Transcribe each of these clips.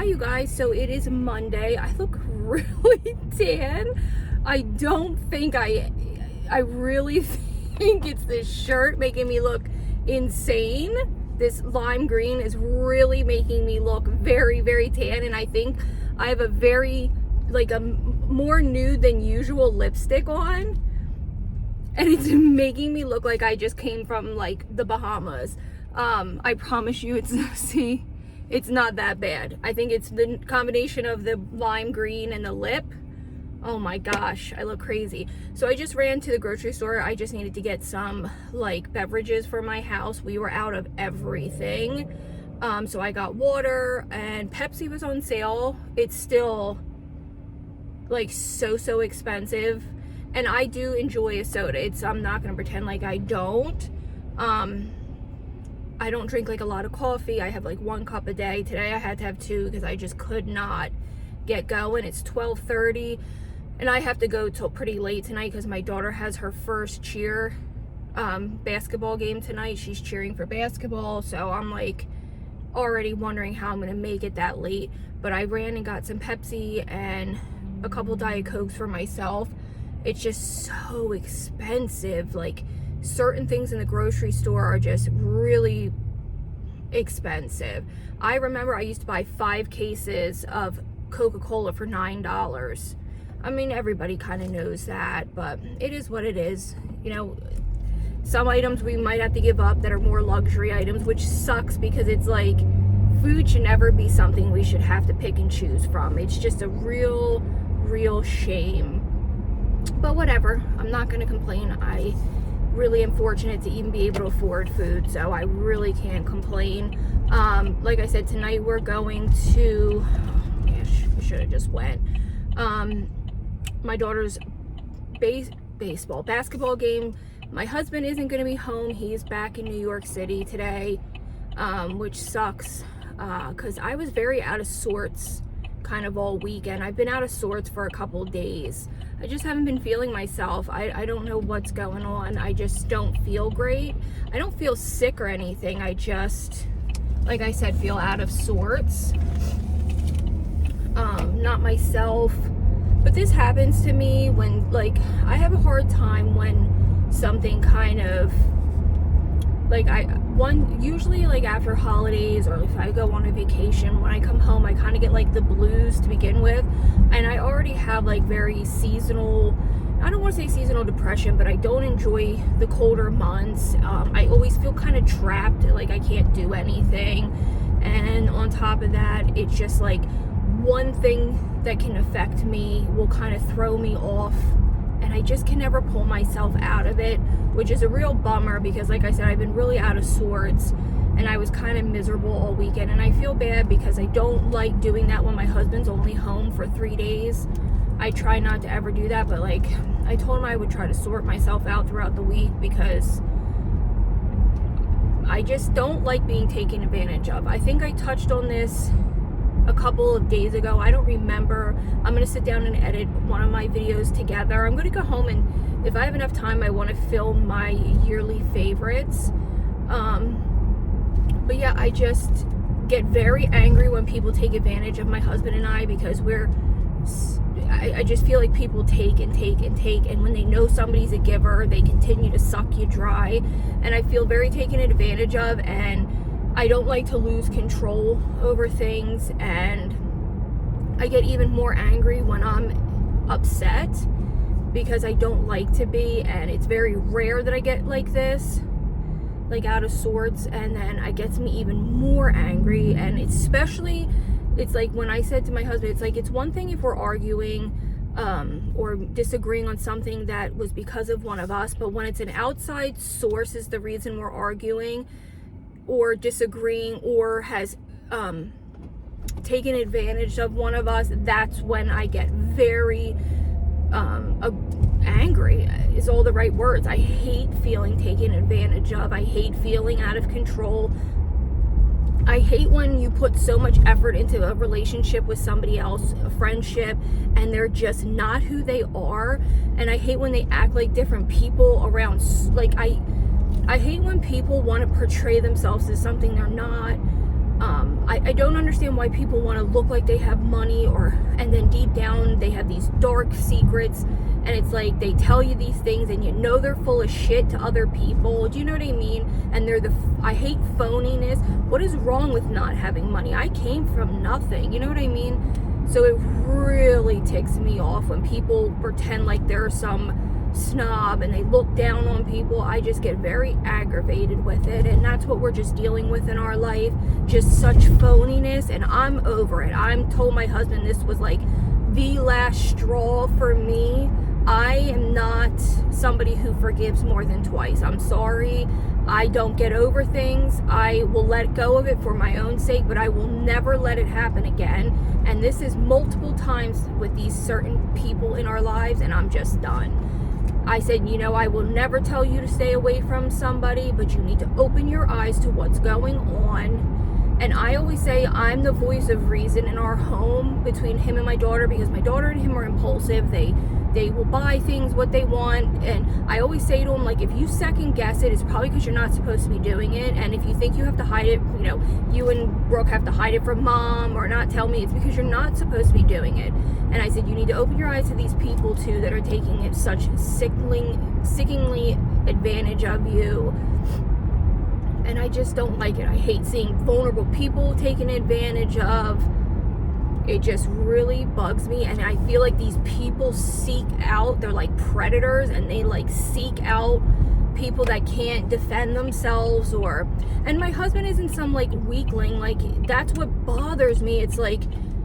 Hi you guys, so it is Monday. I look really tan. I don't think I really think it's this shirt making me look insane. This lime green is really making me look very, very tan, and I think I have a very, a more nude than usual lipstick on, and it's making me look like I just came from the Bahamas. I promise you it's not that bad. I think it's the combination of the lime green and the lip. Oh my gosh, I look crazy. So I just ran to the grocery store. I just needed to get some beverages for my house. We were out of everything. So I got water, and Pepsi was on sale. It's still so expensive. And I do enjoy a soda. I'm not gonna pretend like I don't. I don't drink a lot of coffee. I have 1 cup a day. Today I had to have 2 because I just could not get going. It's 12:30 and I have to go till pretty late tonight because my daughter has her first cheer basketball game tonight. She's cheering for basketball, so I'm already wondering how I'm gonna make it that late. But I ran and got some Pepsi and a couple Diet Cokes for myself. It's just so expensive. Certain things in the grocery store are just really expensive. I remember I used to buy 5 cases of Coca-Cola for $9. I mean, everybody kind of knows that, but it is what it is. Some items we might have to give up that are more luxury items, which sucks because it's food should never be something we should have to pick and choose from. It's just a real shame. But whatever, I'm not going to complain. I really am fortunate to even be able to afford food, so I really can't complain. Like I said, tonight we're going to, I should have just went, my daughter's basketball game. My husband isn't going to be home. He's back in New York City today, which sucks because I was very out of sorts kind of all weekend. I've been out of sorts for a couple days. I just haven't been feeling myself. I don't know what's going on. I just don't feel great. I don't feel sick or anything. I just, like I said, feel out of sorts. Not myself. But this happens to me when, I have a hard time when something kind of, usually after holidays or if I go on a vacation, when I come home, I kind of get the blues to begin with. And I already have very seasonal, I don't want to say seasonal depression, but I don't enjoy the colder months. I always feel kind of trapped, I can't do anything. And on top of that, it's just one thing that can affect me will kind of throw me off. And I just can never pull myself out of it, which is a real bummer because, like I said, I've been really out of sorts and I was kind of miserable all weekend. And I feel bad because I don't like doing that when my husband's only home for 3 days. I try not to ever do that, but I told him I would try to sort myself out throughout the week because I just don't like being taken advantage of. I think I touched on this a couple of days ago. I don't remember. I'm going to sit down and edit one of my videos together. I'm going to go home and if I have enough time, I want to film my yearly favorites. But yeah, I just get very angry when people take advantage of my husband and I because I just feel like people take and take and take, and when they know somebody's a giver, they continue to suck you dry, and I feel very taken advantage of, and I don't like to lose control over things, and I get even more angry when I'm upset because I don't like to be, and it's very rare that I get like this, out of sorts, and then it gets me even more angry. And especially, it's when I said to my husband, it's one thing if we're arguing or disagreeing on something that was because of one of us, but when it's an outside source is the reason we're arguing or disagreeing or has taken advantage of one of us, that's when I get very angry is all the right words. I hate feeling taken advantage of. I hate feeling out of control. I hate when you put so much effort into a relationship with somebody else, a friendship, and they're just not who they are. And I hate when they act like different people around. I hate when people want to portray themselves as something they're not. I don't understand why people want to look like they have money, and then deep down they have these dark secrets, and it's like they tell you these things and you know they're full of shit to other people. Do you know what I mean? And I hate phoniness. What is wrong with not having money? I came from nothing. You know what I mean? So it really ticks me off when people pretend like they're some snob and they look down on people. I just get very aggravated with it, and that's what we're just dealing with in our life, just such phoniness, and I'm over it. I'm told my husband this was like the last straw for me. I am not somebody who forgives more than twice. I'm sorry. I don't get over things. I will let go of it for my own sake, but I will never let it happen again. And this is multiple times with these certain people in our lives, and I'm just done. I said, you know, I will never tell you to stay away from somebody, but you need to open your eyes to what's going on. And I always say I'm the voice of reason in our home between him and my daughter, because my daughter and him are impulsive. They will buy things what they want, and I always say to him, like, if you second guess it, it's probably because you're not supposed to be doing it. And if you think you have to hide it, you know, you and Brooke have to hide it from mom or not tell me, it's because you're not supposed to be doing it. And I said, you need to open your eyes to these people too that are taking it such sickeningly advantage of you. And I just don't like it. I hate seeing vulnerable people taken advantage of. It just really bugs me, and I feel like these people seek out, they're like predators, and they like seek out people that can't defend themselves. And my husband isn't some like weakling. Like, that's what bothers me. It's like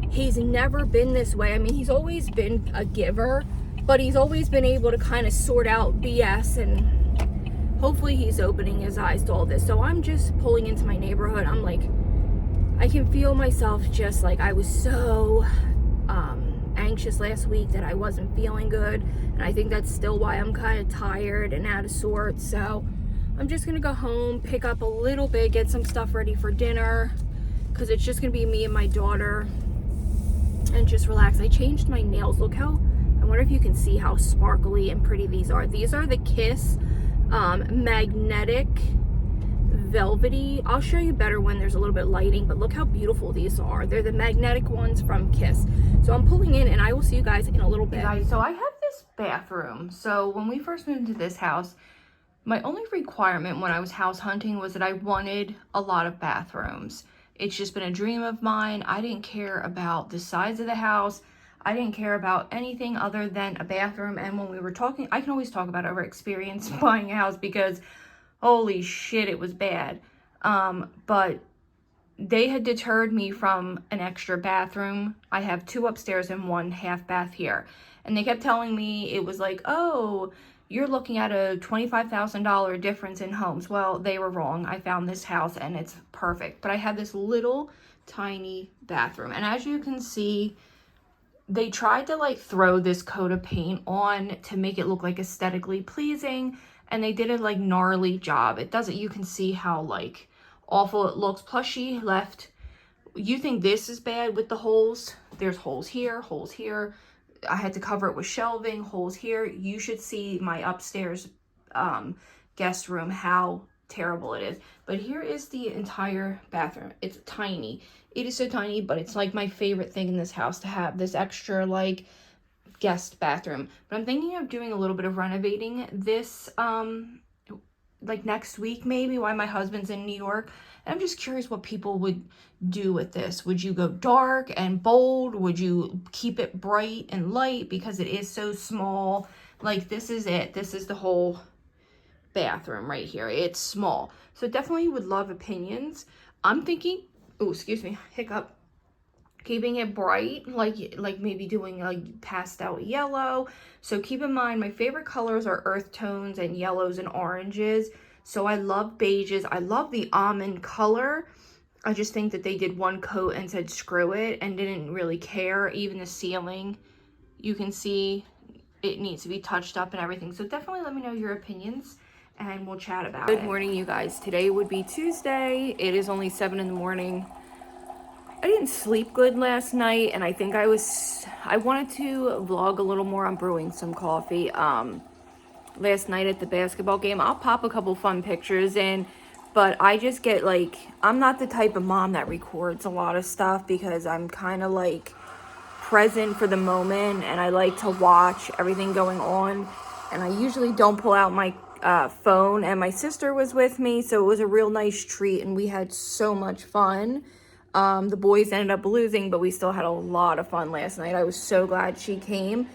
he's never been this way. I mean, he's always been a giver, but he's always been able to kind of sort out BS, and hopefully he's opening his eyes to all this. So I'm just pulling into my neighborhood. I'm like, I can feel myself just like I was so anxious last week that I wasn't feeling good. And I think that's still why I'm kind of tired and out of sorts. So I'm just going to go home, pick up a little bit, get some stuff ready for dinner, because it's just going to be me and my daughter, and just relax. I changed my nails. Look how, I wonder if you can see how sparkly and pretty these are. These are the Kiss magnetic velvety. I'll show you better when there's a little bit of lighting, but look how beautiful these are. They're the magnetic ones from Kiss. So I'm pulling in, and I will see you guys in a little bit. Guys, so I have this bathroom. So when we first moved into this house, my only requirement when I was house hunting was that I wanted a lot of bathrooms. It's just been a dream of mine. I didn't care about the size of the house. I didn't care about anything other than a bathroom. And when we were talking, I can always talk about our experience buying a house, because holy shit, it was bad. But they had deterred me from an extra bathroom. I have 2 upstairs and 1 half bath here. And they kept telling me it was like, oh, you're looking at a $25,000 difference in homes. Well, they were wrong. I found this house and it's perfect. But I have this little tiny bathroom. And as you can see, they tried to like throw this coat of paint on to make it look like aesthetically pleasing. And they did a like gnarly job. It doesn't, you can see how like awful it looks. Plus she left, you think this is bad with the holes. There's holes here, holes here. I had to cover it with shelving, holes here. You should see my upstairs guest room, how terrible it is. But here is the entire bathroom. It's tiny. It is so tiny, but it's like my favorite thing in this house to have this extra like guest bathroom. But I'm thinking of doing a little bit of renovating this like next week maybe, while my husband's in New York. And I'm just curious what people would do with this. Would you go dark and bold? Would you keep it bright and light because it is so small? Like, this is it. This is the whole bathroom right here. It's small. So definitely would love opinions. I'm thinking, oh, excuse me, hiccup. Keeping it bright, like maybe doing a pastel yellow. So keep in mind, my favorite colors are earth tones and yellows and oranges. So I love beiges. I love the almond color. I just think that they did one coat and said screw it and didn't really care. Even the ceiling, you can see it needs to be touched up and everything. So definitely let me know your opinions and we'll chat about it. Good morning, you guys. Today would be Tuesday. It is only 7 in the morning. I didn't sleep good last night, and I think I wanted to vlog a little more on brewing some coffee. Last night at the basketball game, I'll pop a couple fun pictures in, but I just get like, I'm not the type of mom that records a lot of stuff because I'm kind of like present for the moment and I like to watch everything going on, and I usually don't pull out my phone. And my sister was with me, so it was a real nice treat and we had so much fun. The boys ended up losing, but we still had a lot of fun last night. I was so glad she came.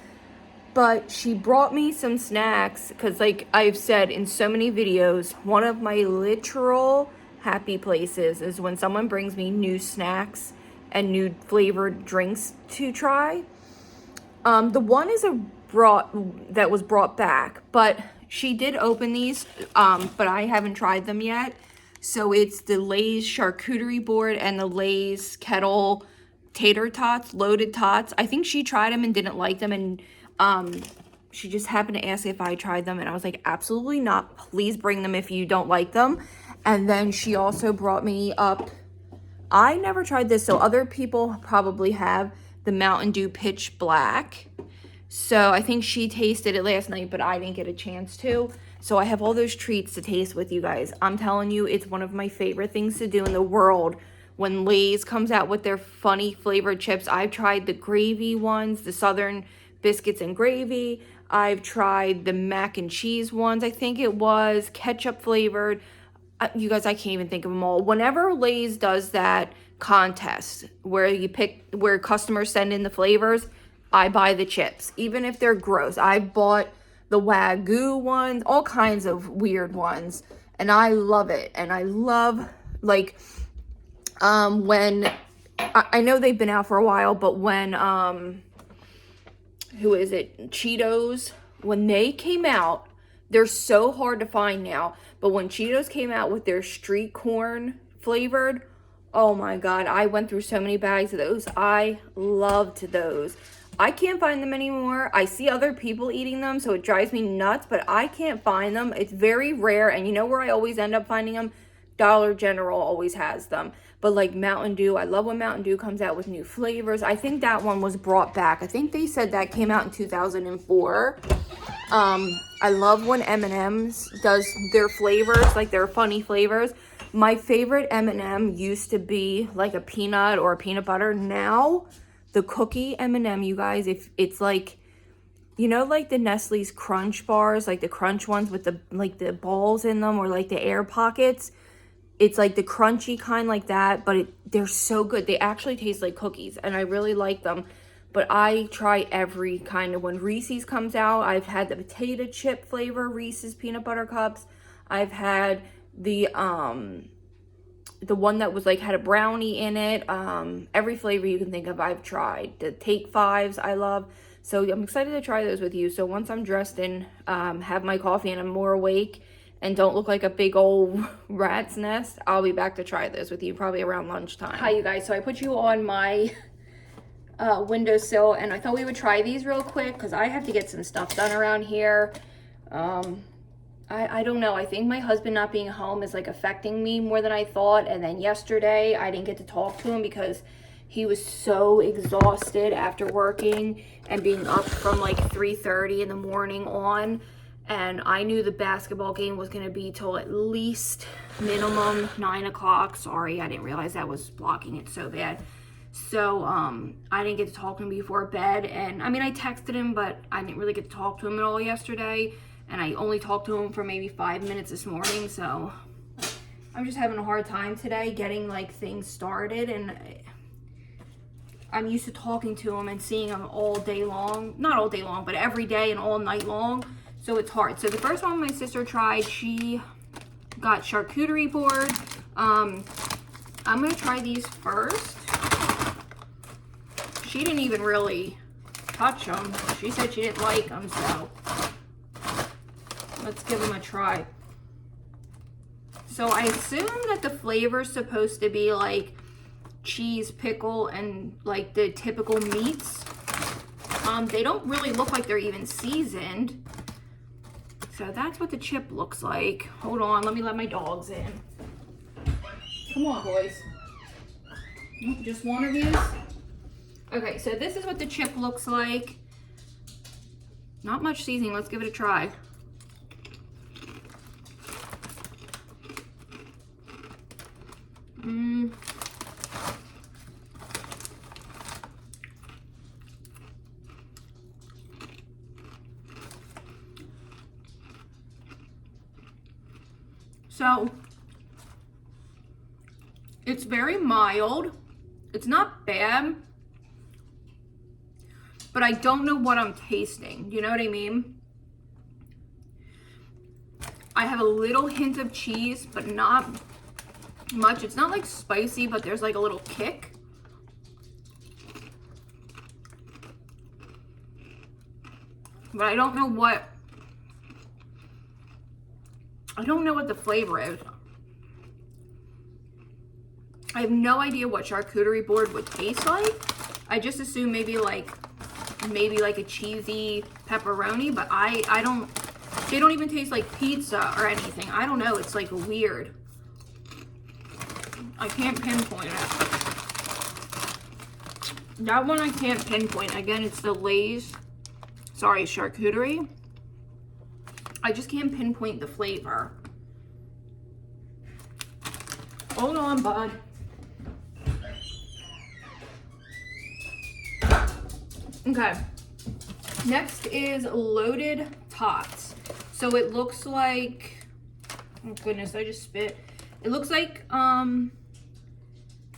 But she brought me some snacks because, like I've said in so many videos, one of my literal happy places is when someone brings me new snacks and new flavored drinks to try. The one is that was brought back, but she did open these, but I haven't tried them yet. So it's the Lay's charcuterie board and the Lay's kettle tater tots, loaded tots. I think she tried them and didn't like them, and she just happened to ask if I tried them, and I was like, absolutely not. Please bring them if you don't like them. And then she also brought me up, I never tried this, so other people probably have, the Mountain Dew Pitch Black. So I think she tasted it last night, but I didn't get a chance to. So I have all those treats to taste with you guys. I'm telling you, it's one of my favorite things to do in the world. When Lay's comes out with their funny flavored chips, I've tried the gravy ones, the Southern biscuits and gravy. I've tried the mac and cheese ones, I think it was, ketchup flavored. You guys, I can't even think of them all. Whenever Lay's does that contest where customers send in the flavors, I buy the chips, even if they're gross. I bought the Wagyu ones, all kinds of weird ones, and I love it. And I love, like, when, I know they've been out for a while, but when, who is it? Cheetos, when they came out, they're so hard to find now, but when Cheetos came out with their street corn flavored, oh my God, I went through so many bags of those. I loved those. I can't find them anymore. I see other people eating them, so it drives me nuts, but I can't find them. It's very rare, and you know where I always end up finding them? Dollar General always has them. But like Mountain Dew, I love when Mountain Dew comes out with new flavors. I think that one was brought back. I think they said that came out in 2004. I love when M&M's does their flavors, like their funny flavors. My favorite M&M used to be like a peanut or a peanut butter. Now, the cookie M&M, you guys, if it's like, you know, like the Nestle's Crunch bars, like the crunch ones with the, like the balls in them, or like the air pockets. It's like the crunchy kind like that, but they're so good. They actually taste like cookies, and I really like them. But I try every kind of, when Reese's comes out, I've had the potato chip flavor Reese's peanut butter cups. I've had the one that was like, had a brownie in it. Every flavor you can think of, I've tried. The Take Fives, I love. So I'm excited to try those with you. So once I'm dressed and have my coffee and I'm more awake and don't look like a big old rat's nest, I'll be back to try those with you probably around lunchtime. Hi, you guys. So I put you on my windowsill, and I thought we would try these real quick because I have to get some stuff done around here. I don't know. I think my husband not being home is like affecting me more than I thought. And then yesterday I didn't get to talk to him because he was so exhausted after working and being up from like 3:30 in the morning on. And I knew the basketball game was going to be till at least minimum 9 o'clock. Sorry, I didn't realize that was blocking it so bad. So I didn't get to talk to him before bed. And I mean, I texted him, but I didn't really get to talk to him at all yesterday. And I only talked to him for maybe 5 minutes this morning. So I'm just having a hard time today getting like things started. And I'm used to talking to him and seeing him all day long. Not all day long, but every day and all night long. So it's hard. So the first one my sister tried, she got charcuterie board. I'm going to try these first. She didn't even really touch them. She said she didn't like them, so let's give them a try. So I assume that the flavor's supposed to be like cheese, pickle, and like the typical meats. They don't really look like they're even seasoned. So that's what the chip looks like. Hold on, let me let my dogs in. Come on, boys. Just one of these? Okay, so this is what the chip looks like. Not much seasoning. Let's give it a try. So it's very mild. It's not bad, but I don't know what I'm tasting. You know what I mean? I have a little hint of cheese, but not much. It's not like spicy, but there's like a little kick. But I don't know what the flavor is. I have no idea what charcuterie board would taste like. I just assume maybe like a cheesy pepperoni, but they don't even taste like pizza or anything. I don't know, it's like weird. I can't pinpoint it. That one I can't pinpoint. Again, it's the Lay's, sorry, charcuterie. I just can't pinpoint the flavor. Hold on, bud. Okay. Next is Loaded Tots. So it looks like, oh goodness, I just spit. It looks like a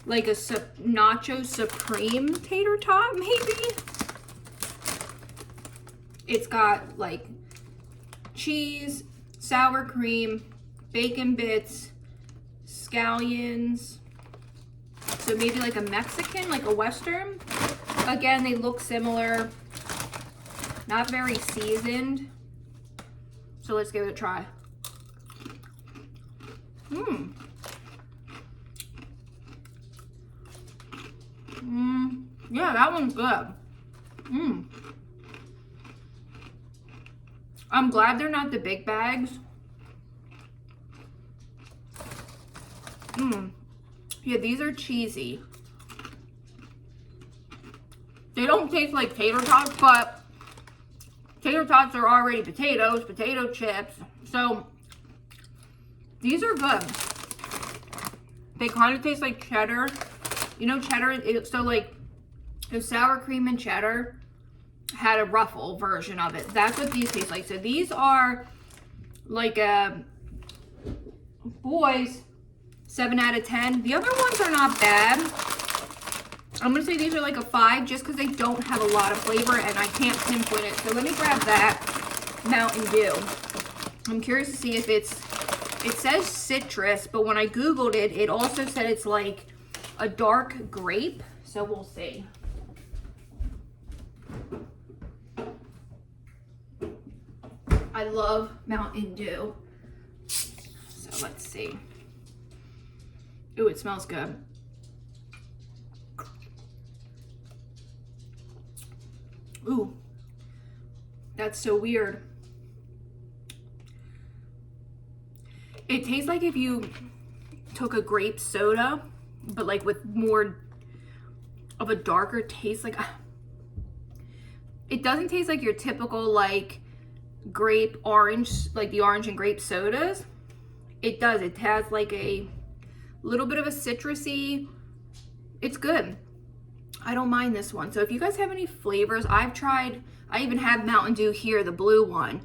Nacho Supreme tater tot, maybe. It's got like cheese, sour cream, bacon bits, scallions. So maybe like a Mexican, like a Western. Again, they look similar. Not very seasoned. So let's give it a try. Yeah, that one's good. I'm glad they're not the big bags. Yeah, these are cheesy. They don't taste like tater tots, but tater tots are already potatoes, potato chips. So these are good. They kind of taste like cheddar. You know, cheddar, so like the sour cream and cheddar had a ruffle version of it. That's what these taste like. So these are like a boys 7 out of 10. The other ones are not bad. I'm gonna say these are like a 5 just because they don't have a lot of flavor and I can't pinpoint it. So let me grab that Mountain Dew. I'm curious to see if it says citrus, but when I Googled it, it also said it's like a dark grape. So we'll see. I love Mountain Dew. So let's see. Ooh, it smells good. Ooh, that's so weird. It tastes like if you took a grape soda, but like with more of a darker taste. Like, it doesn't taste like your typical like grape orange, like the orange and grape sodas. It does. It has like a little bit of a citrusy. It's good. I don't mind this one. So if you guys have any flavors, I've tried, I even have Mountain Dew here, the blue one.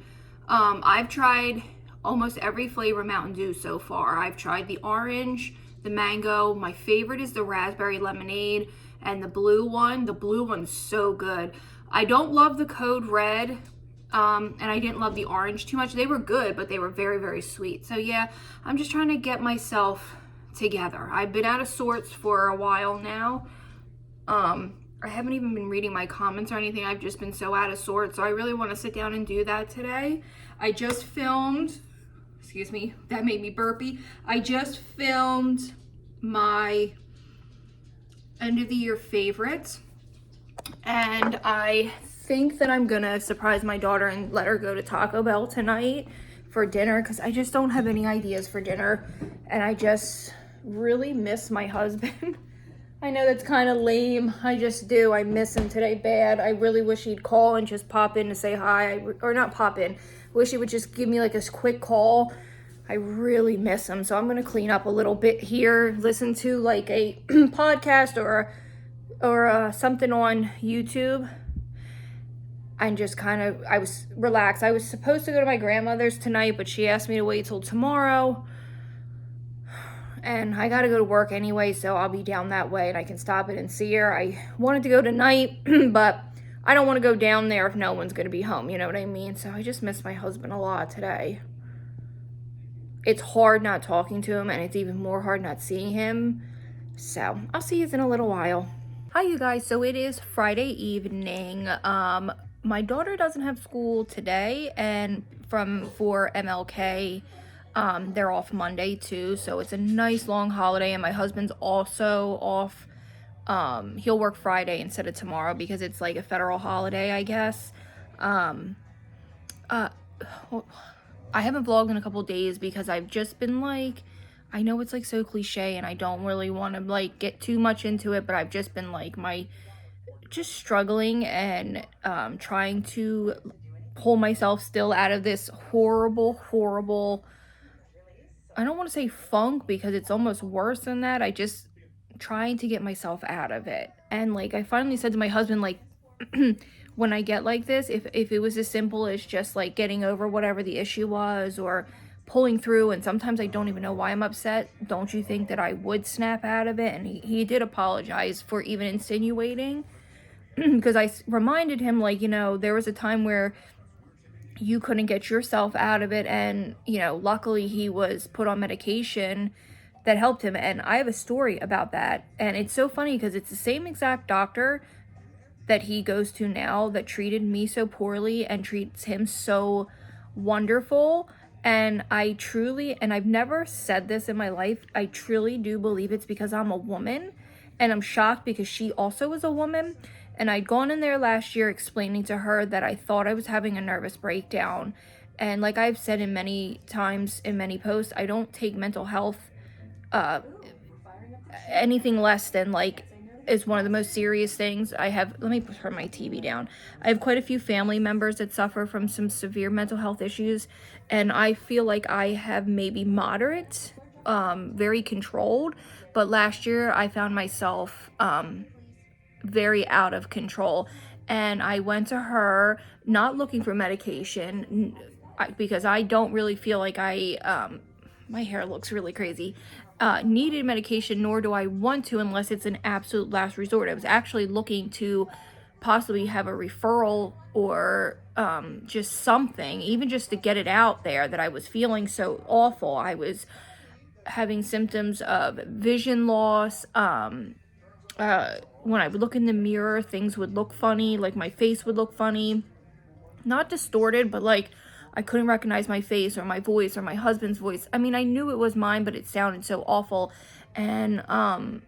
I've tried almost every flavor Mountain Dew so far. I've tried the orange, the mango. My favorite is the raspberry lemonade and the blue one. The blue one's so good. I don't love the Code Red, and I didn't love the orange too much. They were good, but they were very, very sweet. So yeah, I'm just trying to get myself together. I've been out of sorts for a while now. I haven't even been reading my comments or anything. I've just been so out of sorts. So I really want to sit down and do that today. I just filmed, excuse me, that made me burpy. I just filmed my end of the year favorites. And I think that I'm gonna surprise my daughter and let her go to Taco Bell tonight for dinner, because I just don't have any ideas for dinner. And I just really miss my husband. I know that's kind of lame. I just do. I miss him today bad. I really wish he'd call and just pop in to say hi. Or not pop in. Wish he would just give me like a quick call. I really miss him. So I'm going to clean up a little bit here, listen to like a podcast or something on YouTube, and just kind of, I was relaxed. I was supposed to go to my grandmother's tonight, but she asked me to wait till tomorrow. And I got to go to work anyway, so I'll be down that way and I can stop it and see her. I wanted to go tonight, but I don't want to go down there if no one's going to be home, you know what I mean? So I just miss my husband a lot today. It's hard not talking to him, and it's even more hard not seeing him. So I'll see you in a little while. Hi, you guys. So it is Friday evening. My daughter doesn't have school today, and for MLK, they're off Monday too. So it's a nice long holiday, and my husband's also off. He'll work Friday instead of tomorrow because it's like a federal holiday, I guess. I haven't vlogged in a couple days because I've just been like, I know it's like so cliche and I don't really want to like get too much into it, but I've just been like just struggling and trying to pull myself still out of this horrible, I don't want to say funk because it's almost worse than that. I just trying to get myself out of it. And like I finally said to my husband, like when I get like this, if it was as simple as just like getting over whatever the issue was or pulling through, and sometimes I don't even know why I'm upset, don't you think that I would snap out of it? And he did apologize for even insinuating because I reminded him, like, you know, there was a time where you couldn't get yourself out of it, and you know, luckily he was put on medication that helped him. And I have a story about that, and it's so funny because it's the same exact doctor that he goes to now that treated me so poorly and treats him so wonderful. And I truly, and I've never said this in my life, I truly do believe it's because I'm a woman, and I'm shocked because she also is a woman. And I'd gone in there last year explaining to her that I thought I was having a nervous breakdown. And like I've said in many times in many posts, I don't take mental health anything less than like is one of the most serious things. I have, let me turn my TV down. I have quite a few family members that suffer from some severe mental health issues, and I feel like I have maybe moderate, very controlled, but last year I found myself very out of control, and I went to her not looking for medication because I don't really feel like my hair looks really crazy, needed medication, nor do I want to unless it's an absolute last resort. I was actually looking to possibly have a referral or just something, even just to get it out there that I was feeling so awful. I was having symptoms of vision loss. When I would look in the mirror, things would look funny, like my face would look funny. Not distorted, but like I couldn't recognize my face or my voice or my husband's voice. I mean, I knew it was mine, but it sounded so awful. And I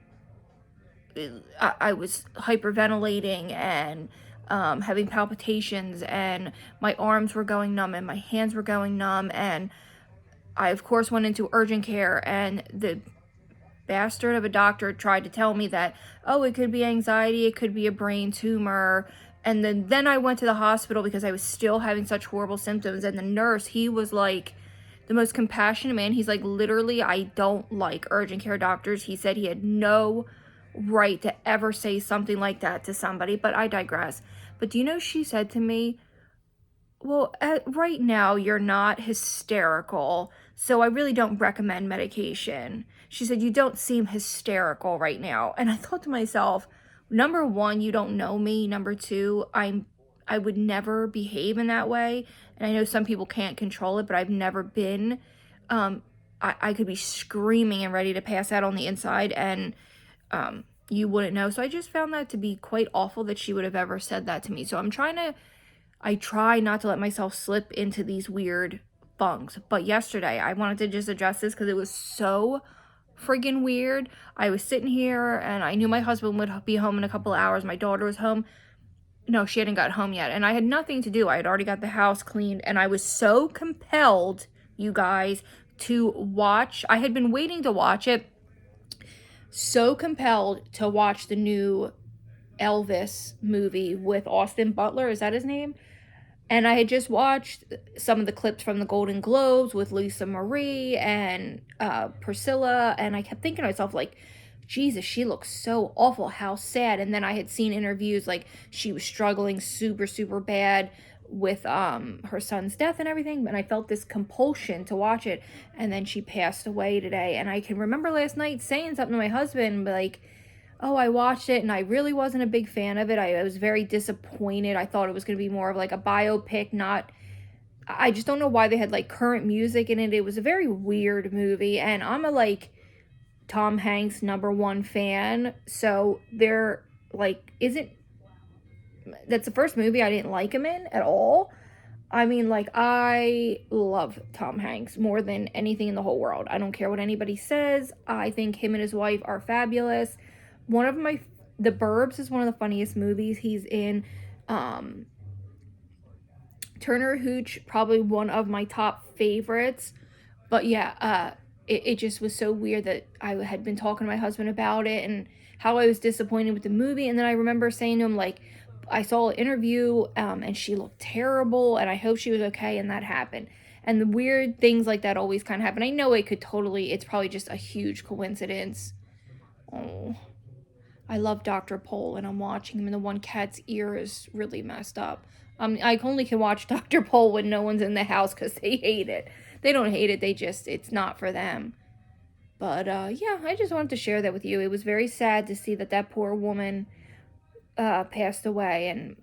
was hyperventilating and having palpitations, and my arms were going numb and my hands were going numb. And I, of course, went into urgent care, and the bastard of a doctor tried to tell me that, oh, it could be anxiety, it could be a brain tumor. And then I went to the hospital because I was still having such horrible symptoms. And the nurse, he was like the most compassionate man. He's like, literally, I don't like urgent care doctors. He said he had no right to ever say something like that to somebody, but I digress. But do you know, she said to me, well, right now you're not hysterical, so I really don't recommend medication. She said, you don't seem hysterical right now. And I thought to myself, number one, you don't know me. Number two, I would never behave in that way. And I know some people can't control it, but I've never been. I could be screaming and ready to pass out on the inside, and you wouldn't know. So I just found that to be quite awful that she would have ever said that to me. So I try not to let myself slip into these weird funks. But yesterday, I wanted to just address this because it was so friggin' weird. I was sitting here and I knew my husband would be home in a couple of hours. My daughter was home. No, she hadn't got home yet. And I had nothing to do. I had already got the house cleaned, and I was so compelled, you guys, to watch. I had been waiting to watch it. So compelled to watch the new Elvis movie with Austin Butler. Is that his name? And I had just watched some of the clips from the Golden Globes with Lisa Marie and Priscilla, and I kept thinking to myself, like, Jesus, she looks so awful. How sad. And then I had seen interviews like she was struggling super, super bad with her son's death and everything, and I felt this compulsion to watch it. And then she passed away today. And I can remember last night saying something to my husband, like, oh, I watched it and I really wasn't a big fan of it. I was very disappointed. I thought it was going to be more of like a biopic, not. I just don't know why they had like current music in it. It was a very weird movie, and I'm a like Tom Hanks #1 fan. So there like isn't that's the first movie I didn't like him in at all. I mean, like, I love Tom Hanks more than anything in the whole world. I don't care what anybody says. I think him and his wife are fabulous. One of my, The Burbs is one of the funniest movies he's in. Turner Hooch, probably one of my top favorites. But yeah, it just was so weird that I had been talking to my husband about it and how I was disappointed with the movie. And then I remember saying to him, like, I saw an interview and she looked terrible and I hope she was okay, and that happened. And the weird things like that always kind of happen. I know it's probably just a huge coincidence. Oh, I love Dr. Pol and I'm watching him, and the one cat's ear is really messed up. I only can watch Dr. Pol when no one's in the house because they hate it. They don't hate it, it's not for them. But yeah, I just wanted to share that with you. It was very sad to see that poor woman passed away, and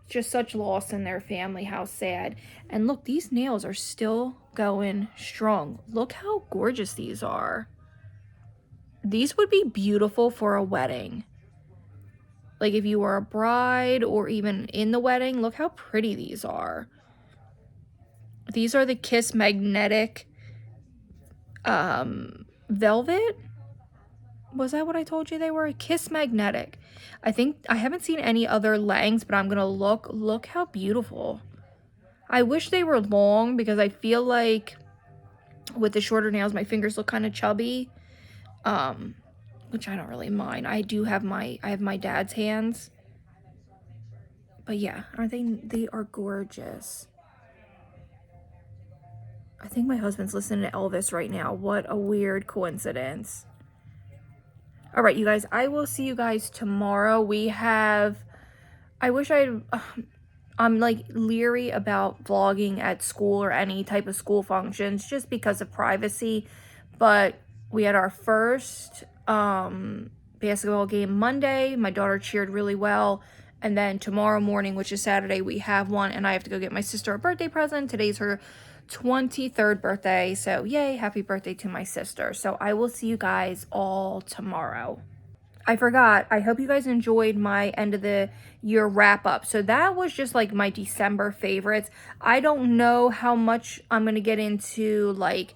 just such loss in their family. How sad. And look, these nails are still going strong. Look how gorgeous these are. These would be beautiful for a wedding. Like if you were a bride or even in the wedding, look how pretty these are. These are the Kiss Magnetic velvet. Was that what I told you they were? Kiss Magnetic. I think I haven't seen any other lengths, but I'm gonna look how beautiful. I wish they were long because I feel like with the shorter nails my fingers look kind of chubby, which I don't really mind. I have my dad's hands, but yeah, they are gorgeous. I think my husband's listening to Elvis right now. What a weird coincidence. All right, you guys, I will see you guys tomorrow. I'm like leery about vlogging at school or any type of school functions just because of privacy. But we had our first basketball game Monday. My daughter cheered really well. And then tomorrow morning, which is Saturday, we have one. And I have to go get my sister a birthday present. Today's her 23rd birthday. So yay, happy birthday to my sister. So I will see you guys all tomorrow. I forgot. I hope you guys enjoyed my end of the year wrap up. So that was just like my December favorites. I don't know how much I'm going to get into, like,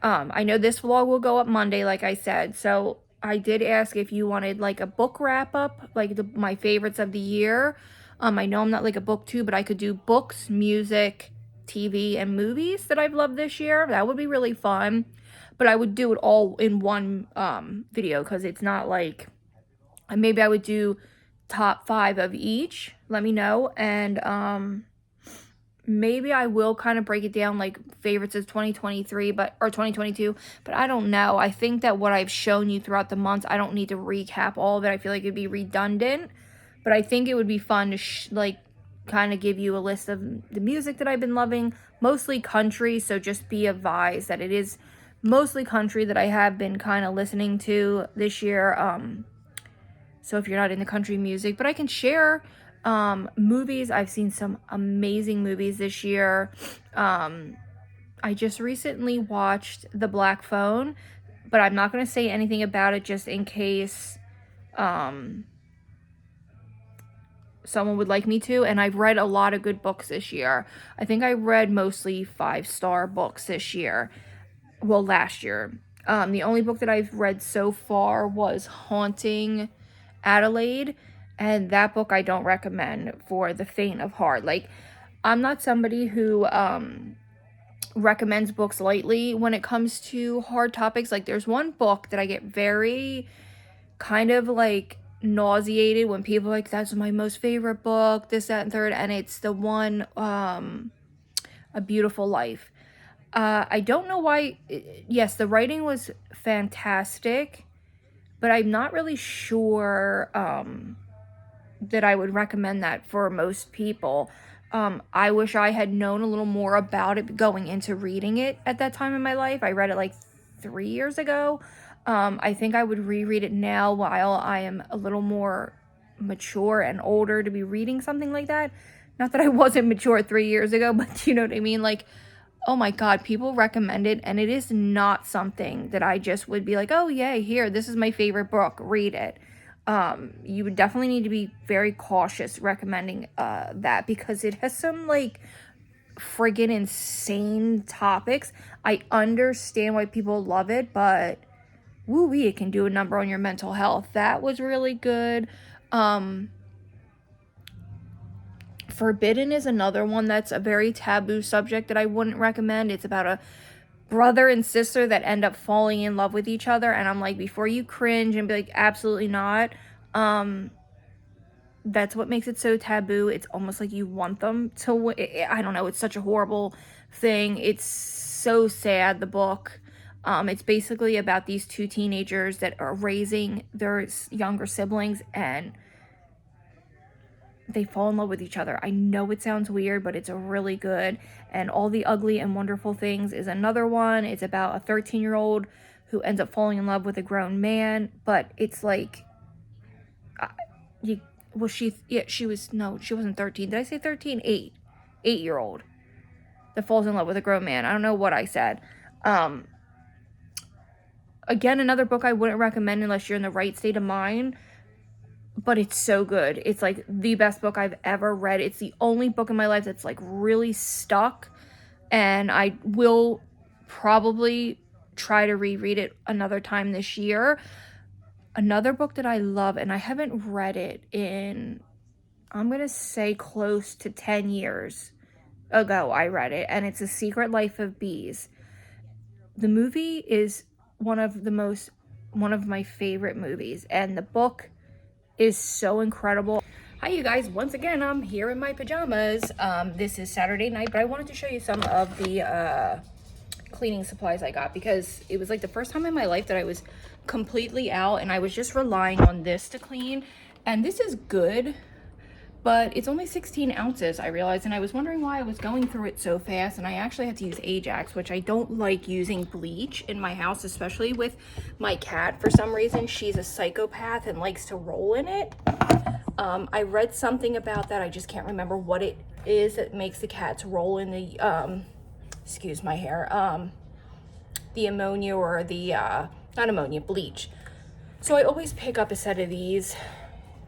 I know this vlog will go up Monday, like I said. So I did ask if you wanted like a book wrap up, like my favorites of the year. I know I'm not like a BookTube, but I could do books, music, TV, and movies that I've loved this year. That would be really fun. But I would do it all in one video because it's not like, maybe I would do top 5 of each. Let me know. And maybe I will kind of break it down like favorites of 2023 or 2022, but I don't know. I think that what I've shown you throughout the months, I don't need to recap all of it. I feel like it'd be redundant, but I think it would be fun to like kind of give you a list of the music that I've been loving, mostly country. So just be advised that it is mostly country that I have been kind of listening to this year. So if you're not into country music, but I can share movies. I've seen some amazing movies this year. I just recently watched The Black Phone, but I'm not going to say anything about it just in case someone would like me to. And I've read a lot of good books this year. I think I read mostly 5-star books this year. Well, last year. The only book that I've read so far was Haunting Adelaide, and that book I don't recommend for the faint of heart. Like, I'm not somebody who recommends books lightly when it comes to hard topics. Like, there's one book that I get very kind of like nauseated when people are like, that's my most favorite book, this, that, and third, and it's the one, A Beautiful Life. I don't know why. Yes, the writing was fantastic, but I'm not really sure that I would recommend that for most people. I wish I had known a little more about it going into reading it at that time in my life. I read it like 3 years ago. I think I would reread it now while I am a little more mature and older to be reading something like that. Not that I wasn't mature 3 years ago, but you know what I mean? Like, oh my God, people recommend it, and it is not something that I just would be like, oh yay, here, this is my favorite book, read it. You would definitely need to be very cautious recommending that, because it has some like friggin' insane topics. I understand why people love it, but woo-wee, it can do a number on your mental health. That was really good. Forbidden is another one that's a very taboo subject that I wouldn't recommend. It's about a brother and sister that end up falling in love with each other, and I'm like, before you cringe and be like, absolutely not, that's what makes it so taboo. It's almost like you want them to I don't know, it's such a horrible thing. It's so sad, the book. It's basically about these two teenagers that are raising their younger siblings, and they fall in love with each other. I know it sounds weird, but it's really good. And All the Ugly and Wonderful Things is another one. It's about a 13-year-old who ends up falling in love with a grown man, but it's like, she wasn't 13. Did I say 13? 8-year-old that falls in love with a grown man. I don't know what I said. Again, another book I wouldn't recommend unless you're in the right state of mind, but it's so good. It's like the best book I've ever read. It's the only book in my life that's like really stuck, and I will probably try to reread it another time this year. Another book that I love, and I haven't read it in, I'm gonna say close to 10 years ago I read it, and it's A Secret Life of Bees. The movie is one of my favorite movies, and the book is so incredible. Hi you guys, once again I'm here in my pajamas. This is Saturday night, but I wanted to show you some of the cleaning supplies I got, because it was like the first time in my life that I was completely out and I was just relying on this to clean. And this is good, but it's only 16 ounces, I realized, and I was wondering why I was going through it so fast. And I actually had to use Ajax, which I don't like using bleach in my house, especially with my cat. For some reason, she's a psychopath and likes to roll in it. I read something about that. I just can't remember what it is that makes the cats roll in the, excuse my hair, the ammonia or the, not ammonia, bleach. So I always pick up a set of these.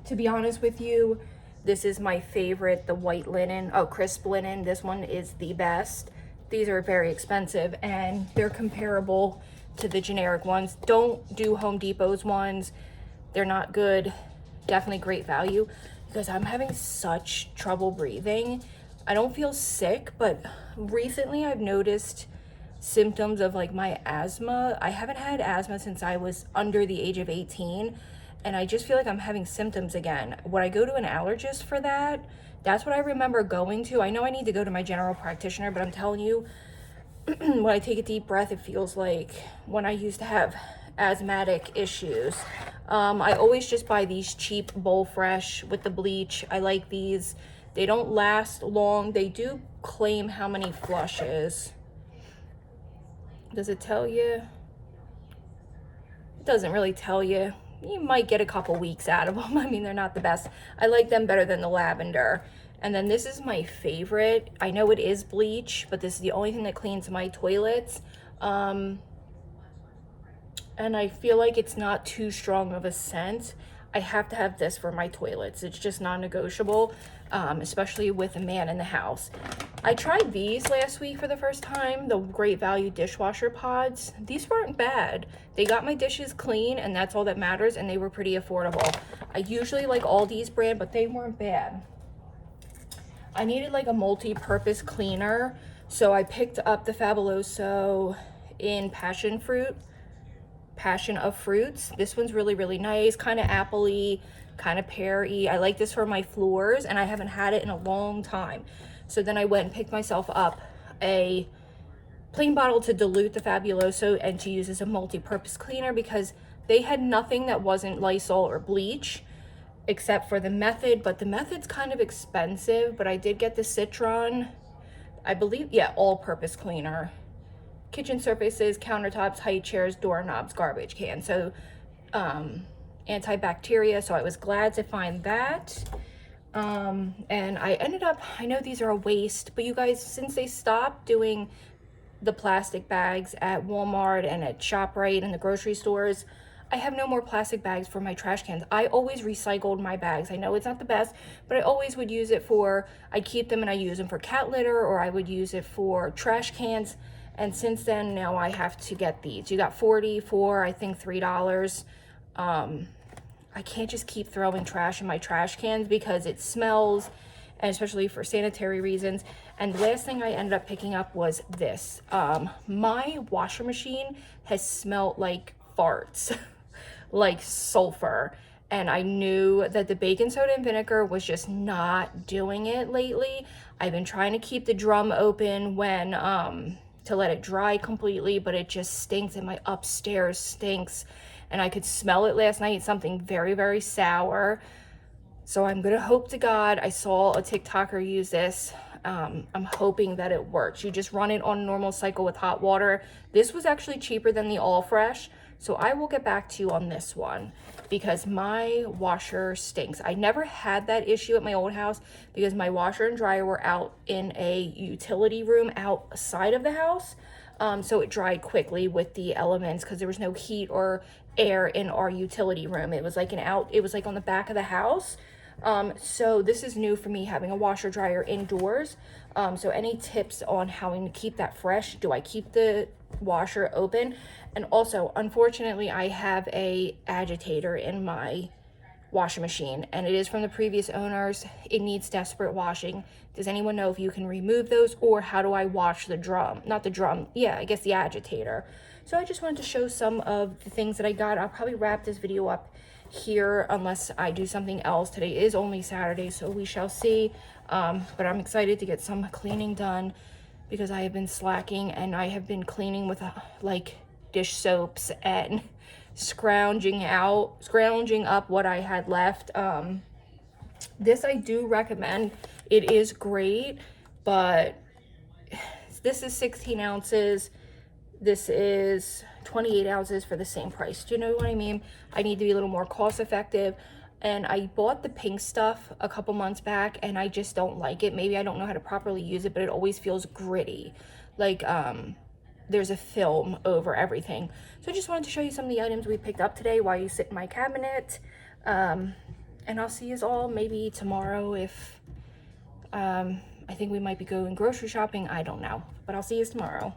To be honest with you, this is my favorite, the white linen, crisp linen. This one is the best. These are very expensive, and they're comparable to the generic ones. Don't do Home Depot's ones. They're not good. Definitely great value, because I'm having such trouble breathing. I don't feel sick, but recently I've noticed symptoms of like my asthma. I haven't had asthma since I was under the age of 18. And I just feel like I'm having symptoms again. Would I go to an allergist for that? That's what I remember going to. I know I need to go to my general practitioner, but I'm telling you, when I take a deep breath, it feels like when I used to have asthmatic issues. I always just buy these cheap Bowl Fresh with the bleach. I like these. They don't last long. They do claim how many flushes. Does it tell you? It doesn't really tell you. You might get a couple weeks out of them. I mean, they're not the best. I like them better than the lavender. And then this is my favorite. I know it is bleach, but this is the only thing that cleans my toilets. And I feel like it's not too strong of a scent. I have to have this for my toilets. It's just non-negotiable, especially with a man in the house. I tried these last week for the first time, the Great Value dishwasher pods. These weren't bad. They got my dishes clean, and that's all that matters, and they were pretty affordable. I usually like Aldi's brand, but they weren't bad. I needed like a multi-purpose cleaner, so I picked up the Fabuloso in Passion of Fruits. This one's really, really nice, kind of appley, kind of pear-y. I like this for my floors, and I haven't had it in a long time. So then I went and picked myself up a plain bottle to dilute the Fabuloso and to use as a multi-purpose cleaner, because they had nothing that wasn't Lysol or bleach except for the Method, but the Method's kind of expensive. But I did get the Citron, I believe, yeah, all-purpose cleaner. Kitchen surfaces, countertops, high chairs, doorknobs, garbage cans. So antibacteria, so I was glad to find that. And I ended up, I know these are a waste, but you guys, since they stopped doing the plastic bags at Walmart and at ShopRite and the grocery stores, I have no more plastic bags for my trash cans. I always recycled my bags. I know it's not the best, but I always would use it for, I'd keep them and I use them for cat litter, or I would use it for trash cans. And since then, now I have to get these. You got 40 for, I think, $3. I can't just keep throwing trash in my trash cans because it smells, and especially for sanitary reasons. And the last thing I ended up picking up was this. My washer machine has smelled like farts, like sulfur. And I knew that the baking soda and vinegar was just not doing it lately. I've been trying to keep the drum open when, to let it dry completely, but it just stinks, and my upstairs stinks. And I could smell it last night, something very, very sour. So I'm gonna hope to God, I saw a TikToker use this. I'm hoping that it works. You just run it on a normal cycle with hot water. This was actually cheaper than the All Fresh. So I will get back to you on this one, because my washer stinks. I never had that issue at my old house because my washer and dryer were out in a utility room outside of the house. So it dried quickly with the elements because there was no heat or air in our utility room. It was like it was like on the back of the house. So this is new for me, having a washer dryer indoors. So any tips on how to keep that fresh? Do I keep the washer open? And also, unfortunately, I have a agitator in my washing machine, and it is from the previous owners. It needs desperate washing. Does anyone know if you can remove those, or how do I wash the drum? Not the drum, yeah, I guess the agitator. So I just wanted to show some of the things that I got. I'll probably wrap this video up here unless I do something else. Today is only Saturday, so we shall see. But I'm excited to get some cleaning done because I have been slacking, and I have been cleaning with like dish soaps and scrounging up what I had left. This I do recommend. It is great, but this is 16 ounces. This is 28 ounces for the same price. Do you know what I mean? I need to be a little more cost effective. And I bought the pink stuff a couple months back, and I just don't like it. Maybe I don't know how to properly use it, but it always feels gritty. Like, there's a film over everything. So I just wanted to show you some of the items we picked up today while you sit in my cabinet. And I'll see you all maybe tomorrow if, I think we might be going grocery shopping. I don't know, but I'll see you tomorrow.